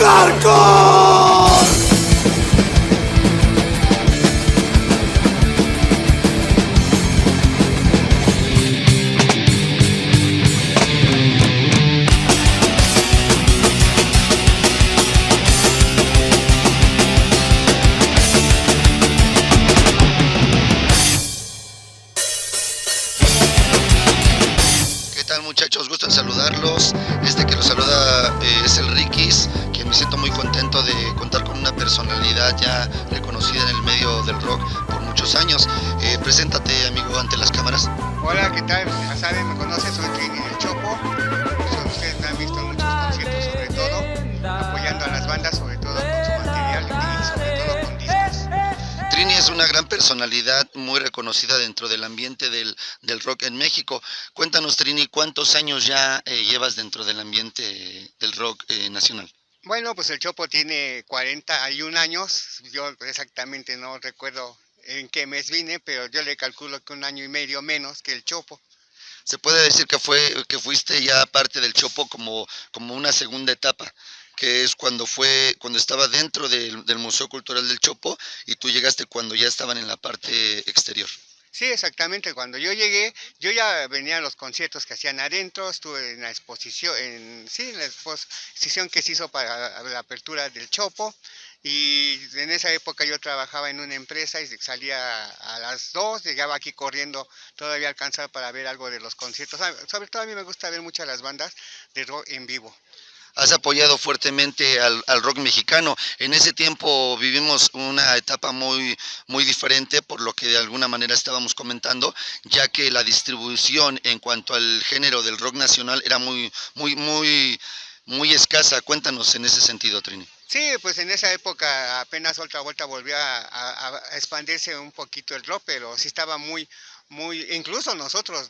Hardcore. Muchachos, gusto en saludarlos. Que los saluda es el Rikis, que me siento muy contento de contar con una personalidad ya reconocida en el medio del rock por muchos años. Preséntate, amigo, ante las cámaras. Hola, ¿qué tal? Ya saben, me conocen, soy Trini del Chopo. Ustedes me han visto en muchos conciertos, sobre todo apoyando a las bandas, sobre todo con su material y sobre todo con discos. Trini es una gran personalidad muy reconocida dentro del ambiente del rock en México. Cuéntanos, Trini, ¿cuántos años ya llevas dentro del ambiente del rock nacional? Bueno, pues el Chopo tiene 41 años, yo exactamente no recuerdo en qué mes vine, pero yo le calculo que 1 año y medio menos que el Chopo. Se puede decir que fuiste ya parte del Chopo como una segunda etapa, que es cuando estaba dentro del Museo Cultural del Chopo y tú llegaste cuando ya estaban en la parte exterior. Sí, exactamente. Cuando yo llegué, yo ya venía a los conciertos que hacían adentro, estuve en la exposición, en la exposición que se hizo para la apertura del Chopo, y en esa época yo trabajaba en una empresa y salía a las 2, llegaba aquí corriendo, todavía alcanzaba para ver algo de los conciertos. Sobre todo a mí me gusta ver muchas las bandas de rock en vivo. Has apoyado fuertemente al rock mexicano. En ese tiempo vivimos una etapa muy diferente, por lo que de alguna manera estábamos comentando, ya que la distribución en cuanto al género del rock nacional era muy escasa. Cuéntanos en ese sentido, Trini. Sí, pues en esa época apenas otra vuelta volvió a expandirse un poquito el rock, pero sí estaba incluso nosotros,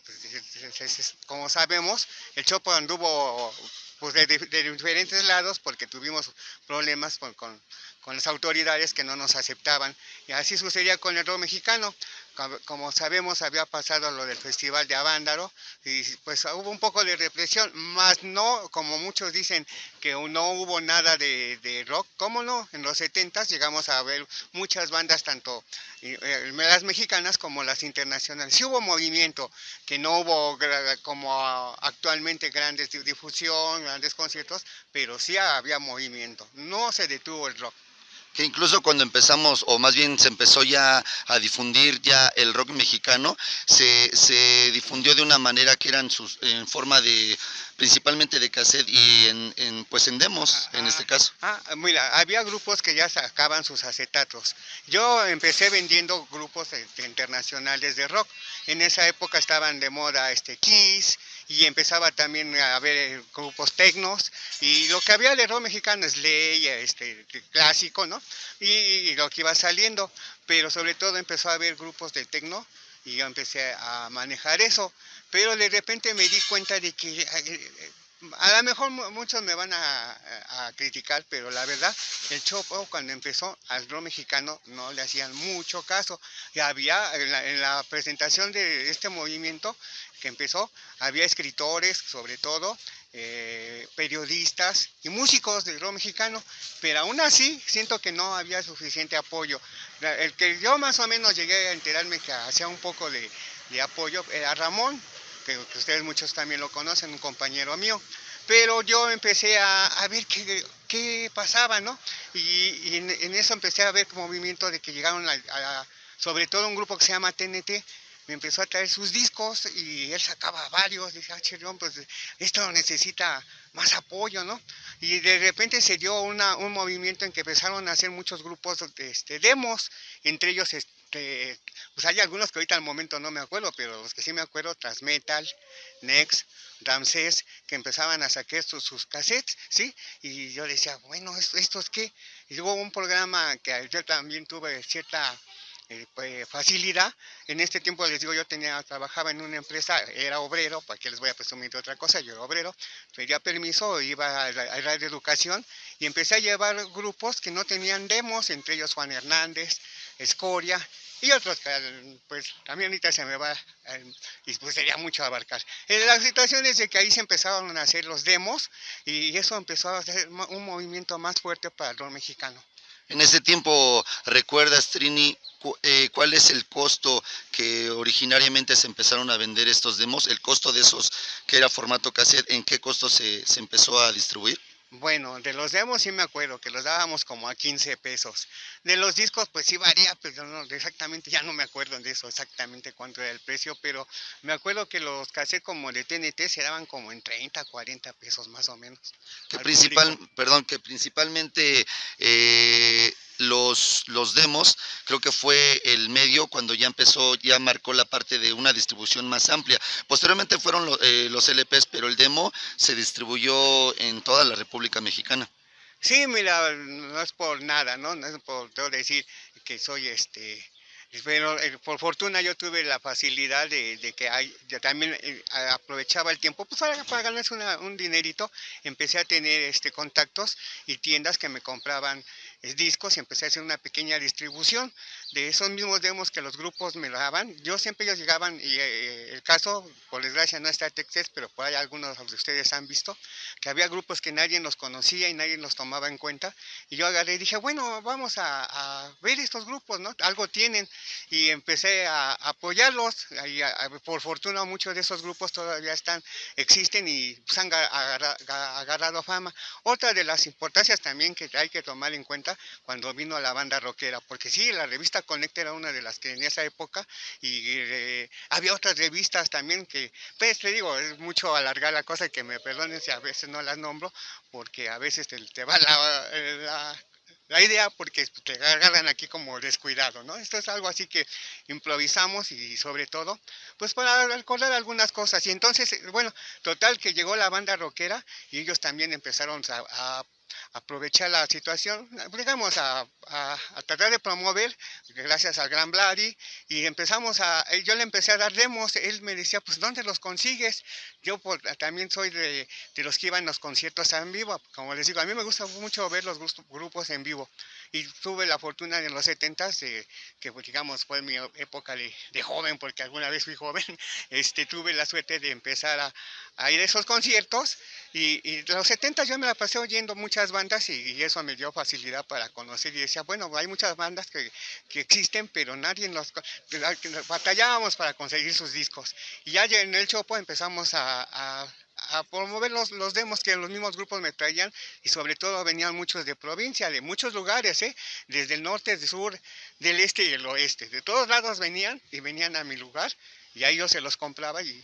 como sabemos, el Chopo anduvo pues de diferentes lados porque tuvimos problemas con las autoridades que no nos aceptaban, y así sucedía con el rock mexicano. Como sabemos, había pasado lo del Festival de Avándaro y pues hubo un poco de represión, más no, como muchos dicen, que no hubo nada de rock. ¿Cómo no? En los 70s llegamos a ver muchas bandas, tanto las mexicanas como las internacionales. Sí hubo movimiento, que no hubo como actualmente grandes difusión, grandes conciertos, pero sí había movimiento. No se detuvo el rock. Que incluso cuando empezamos, o más bien se empezó ya a difundir ya el rock mexicano, se difundió de una manera que eran en forma de, principalmente de cassette y en demos, en este caso. Mira, había grupos que ya sacaban sus acetatos. Yo empecé vendiendo grupos internacionales de rock. En esa época estaban de moda Kiss, y empezaba también a haber grupos tecnos, y lo que había de rock mexicano es Ley, clásico, ¿no? Y lo que iba saliendo, pero sobre todo empezó a haber grupos de tecno, y yo empecé a manejar eso, pero de repente me di cuenta de que a lo mejor muchos me van a criticar, pero la verdad, el Chopo cuando empezó al rock mexicano no le hacían mucho caso. Y había en la presentación de este movimiento que empezó, había escritores, sobre todo, periodistas y músicos del rock mexicano, pero aún así siento que no había suficiente apoyo. El que yo más o menos llegué a enterarme que hacía un poco de apoyo era Ramón, que ustedes muchos también lo conocen, un compañero mío, pero yo empecé a ver qué pasaba, ¿no? Y en eso empecé a ver movimiento de que llegaron sobre todo un grupo que se llama TNT, me empezó a traer sus discos y él sacaba varios. Dije, pues esto necesita más apoyo, ¿no? Y de repente se dio un movimiento en que empezaron a hacer muchos grupos de demos, entre ellos pues hay algunos que ahorita al momento no me acuerdo, pero los que sí me acuerdo, Transmetal, Next, Ramsés, que empezaban a sacar sus cassettes, ¿sí? Y yo decía, bueno, ¿esto es qué? Y hubo un programa que yo también tuve cierta facilidad. En este tiempo les digo, trabajaba en una empresa, era obrero, para que les voy a presumir de otra cosa, yo era obrero, pedía permiso, iba a la de educación y empecé a llevar grupos que no tenían demos, entre ellos Juan Hernández, Escoria y otros que pues también ahorita se me va y pues sería mucho abarcar. La situación es de que ahí se empezaron a hacer los demos y eso empezó a hacer un movimiento más fuerte para el rock mexicano. En ese tiempo, ¿recuerdas, Trini, cuál es el costo que originariamente se empezaron a vender estos demos? ¿El costo de esos que era formato cassette, en qué costo se empezó a distribuir? Bueno, de los demos sí me acuerdo que los dábamos como a 15 pesos. De los discos pues sí varía, pero no, exactamente ya no me acuerdo de eso exactamente cuánto era el precio, pero me acuerdo que los cassettes como de TNT se daban como en 30, 40 pesos más o menos al público. Que principalmente los demos, creo que fue el medio cuando ya empezó, ya marcó la parte de una distribución más amplia. Posteriormente fueron los LPs, pero el demo se distribuyó en toda la República Mexicana. Sí, mira, no es por nada, ¿no? No es por todo decir que soy pero por fortuna yo tuve la facilidad de que yo también aprovechaba el tiempo pues para ganarse un dinerito. Empecé a tener contactos y tiendas que me compraban discos y empecé a hacer una pequeña distribución de esos mismos demos que los grupos me daban. Yo siempre ellos llegaban y el caso, por desgracia no está Texas, pero por ahí algunos de ustedes han visto que había grupos que nadie los conocía y nadie los tomaba en cuenta y yo agarré y dije, bueno, vamos a ver estos grupos, ¿no? Algo tienen y empecé a apoyarlos. Por fortuna muchos de esos grupos todavía existen y pues, han agarrado fama. Otra de las importancias también que hay que tomar en cuenta cuando vino la banda rockera, porque sí, la revista Connect era una de las que en esa época y había otras revistas también que, pues te digo, es mucho alargar la cosa y que me perdonen si a veces no las nombro, porque a veces te va la idea porque te agarran aquí como descuidado, ¿no? Esto es algo así que improvisamos y sobre todo, pues para recordar algunas cosas. Y entonces, bueno, total que llegó la banda rockera y ellos también empezaron a aprovechar la situación, digamos, a tratar de promover, gracias al gran Vladi, y yo le empecé a dar demos, él me decía, pues, ¿dónde los consigues? Yo también soy de los que iban a los conciertos en vivo, como les digo, a mí me gusta mucho ver los grupos en vivo, y tuve la fortuna en los 70s, que pues, digamos fue mi época de joven, porque alguna vez fui joven, tuve la suerte de empezar a ir a esos conciertos, y en los 70 yo me la pasé oyendo muchas bandas y eso me dio facilidad para conocer y decía, bueno, hay muchas bandas que existen, pero nadie batallábamos para conseguir sus discos. Y ya en el Chopo empezamos a promover los demos que los mismos grupos me traían y sobre todo venían muchos de provincia, de muchos lugares, desde el norte, del sur, del este y el oeste. De todos lados venían y venían a mi lugar y ahí yo se los compraba y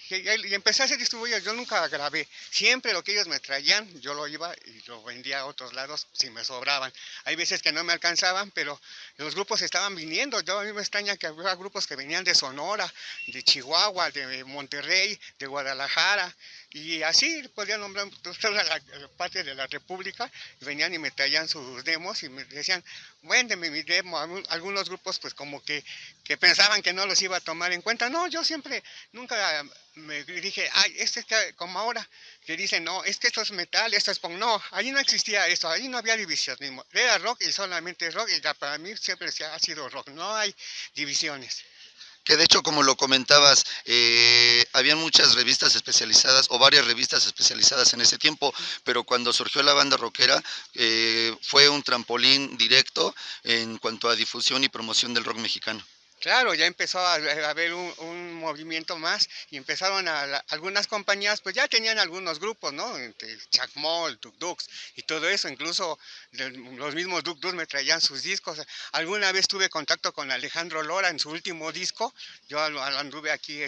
empecé a hacer distribuidor. Yo nunca grabé, siempre lo que ellos me traían, yo lo iba y lo vendía a otros lados si me sobraban. Hay veces que no me alcanzaban, pero los grupos estaban viniendo. A mí me extraña que había grupos que venían de Sonora, de Chihuahua, de Monterrey, de Guadalajara, y así podía nombrar toda la parte de la República, y venían y me traían sus demos y me decían, véndeme mi demo. Algunos grupos pues como que pensaban que no los iba a tomar en cuenta. No, yo siempre, nunca me dije, ay, es que como ahora, que dicen, no, es que esto es metal, esto es punk. No, ahí no existía eso, ahí no había divisionismo. Era rock y solamente rock, y ya para mí siempre ha sido rock, no hay divisiones. Que de hecho, como lo comentabas, habían muchas revistas especializadas o varias revistas especializadas en ese tiempo, pero cuando surgió la banda rockera fue un trampolín directo en cuanto a difusión y promoción del rock mexicano. Claro, ya empezó a haber un movimiento más y empezaron algunas compañías, pues ya tenían algunos grupos, ¿no? Chacmol, Tuk Tuks y todo eso, incluso los mismos Tuk Tuks me traían sus discos. Alguna vez tuve contacto con Alejandro Lora en su último disco, yo anduve aquí,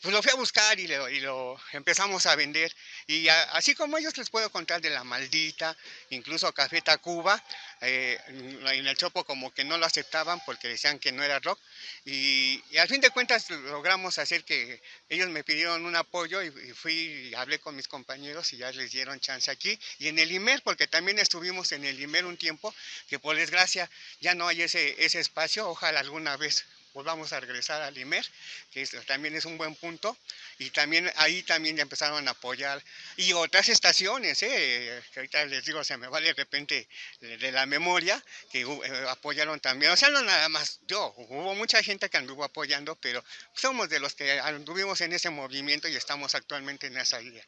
pues lo fui a buscar y lo empezamos a vender. Y así como ellos les puedo contar de La Maldita, incluso Café Tacuba, en el Chopo como que no lo aceptaban porque decían que no era rock, y al fin de cuentas logramos hacer que ellos me pidieron un apoyo y fui y hablé con mis compañeros y ya les dieron chance aquí, y en el IMER, porque también estuvimos en el IMER un tiempo, que por desgracia ya no hay ese espacio. Ojalá alguna vez volvamos a regresar al IMER, que también es un buen punto, y también ahí también ya empezaron a apoyar, y otras estaciones, que ahorita les digo, se me va de repente de la memoria, que apoyaron también, o sea, no nada más yo, hubo mucha gente que anduvo apoyando, pero somos de los que anduvimos en ese movimiento y estamos actualmente en esa idea.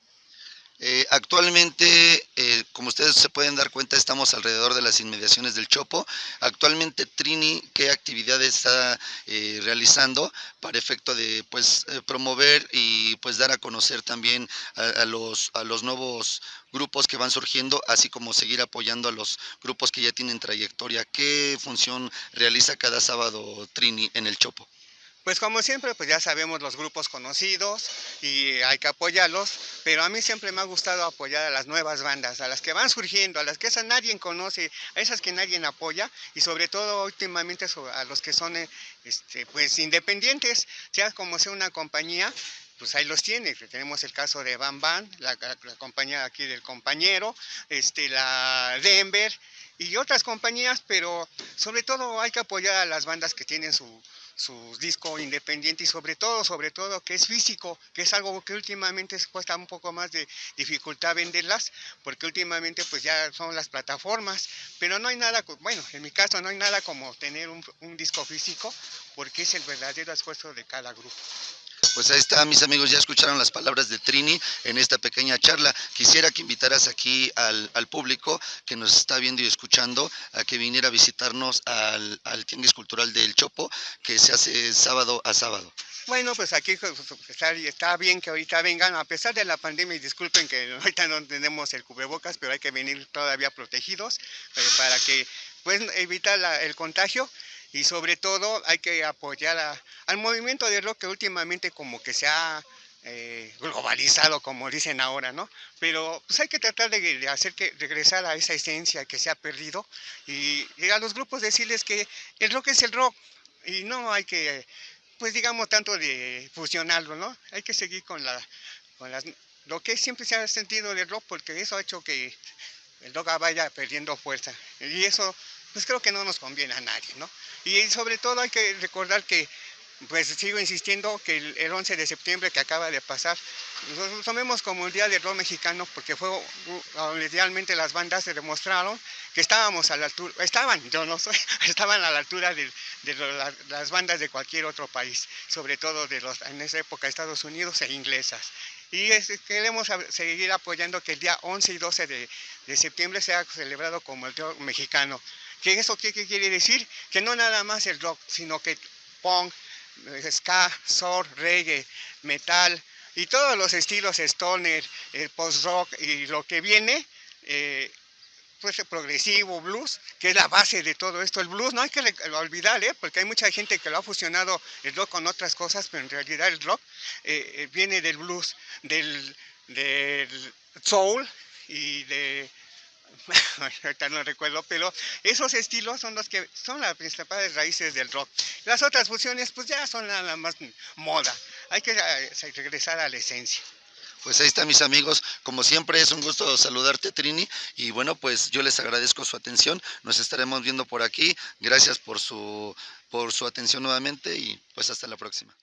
Actualmente, como ustedes se pueden dar cuenta, estamos alrededor de las inmediaciones del Chopo. Actualmente, Trini, ¿qué actividades está realizando para efecto de pues promover y pues dar a conocer también a los nuevos grupos que van surgiendo, así como seguir apoyando a los grupos que ya tienen trayectoria? ¿Qué función realiza cada sábado Trini en el Chopo? Pues como siempre, pues ya sabemos los grupos conocidos y hay que apoyarlos, pero a mí siempre me ha gustado apoyar a las nuevas bandas, a las que van surgiendo, a las que esa nadie conoce, a esas que nadie apoya, y sobre todo últimamente a los que son pues independientes, sea como sea una compañía, pues ahí los tiene. Tenemos el caso de Bam Bam, la compañía aquí del compañero, la Denver y otras compañías, pero sobre todo hay que apoyar a las bandas que tienen su disco independiente, y sobre todo que es físico, que es algo que últimamente cuesta un poco más de dificultad venderlas, porque últimamente pues ya son las plataformas, pero no hay nada, bueno, en mi caso no hay nada como tener un disco físico, porque es el verdadero esfuerzo de cada grupo. Pues ahí está, mis amigos, ya escucharon las palabras de Trini en esta pequeña charla. Quisiera que invitaras aquí al público que nos está viendo y escuchando a que viniera a visitarnos al Tianguis Cultural del Chopo, que se hace sábado a sábado. Bueno, pues aquí está bien que ahorita vengan, a pesar de la pandemia, y disculpen que ahorita no tenemos el cubrebocas, pero hay que venir todavía protegidos para que pues evitar el contagio, y sobre todo hay que apoyar al movimiento de rock, que últimamente como que se ha globalizado, como dicen ahora, ¿no? Pero pues hay que tratar de hacer que regresar a esa esencia que se ha perdido, y a los grupos decirles que el rock es el rock, y no hay que pues digamos tanto de fusionarlo, ¿no? Hay que seguir con lo que siempre se ha sentido del rock, porque eso ha hecho que el rock vaya perdiendo fuerza, y eso pues creo que no nos conviene a nadie, ¿no? Y sobre todo hay que recordar que, pues sigo insistiendo, que el 11 de septiembre que acaba de pasar, lo tomemos como el Día del Rock Mexicano, porque fue realmente las bandas se demostraron que estábamos a la altura, yo no soy, estaban a la altura de las bandas de cualquier otro país, sobre todo en esa época Estados Unidos e inglesas. Y queremos seguir apoyando que el día 11 y 12 de septiembre sea celebrado como el rock mexicano. ¿Que eso qué quiere decir? Que no nada más el rock, sino que punk, ska, soul, reggae, metal y todos los estilos stoner, el post-rock y lo que viene, pues el progresivo, blues, que es la base de todo esto. El blues no hay que olvidar, porque hay mucha gente que lo ha fusionado el rock con otras cosas, pero en realidad el rock viene del blues, del soul y de ahorita no recuerdo, pero esos estilos son los que son las principales raíces del rock. Las otras fusiones pues ya son nada más moda, hay que regresar a la esencia. Pues ahí está, mis amigos, como siempre es un gusto saludarte, Trini, y bueno, pues yo les agradezco su atención, nos estaremos viendo por aquí, gracias por su atención nuevamente y pues hasta la próxima.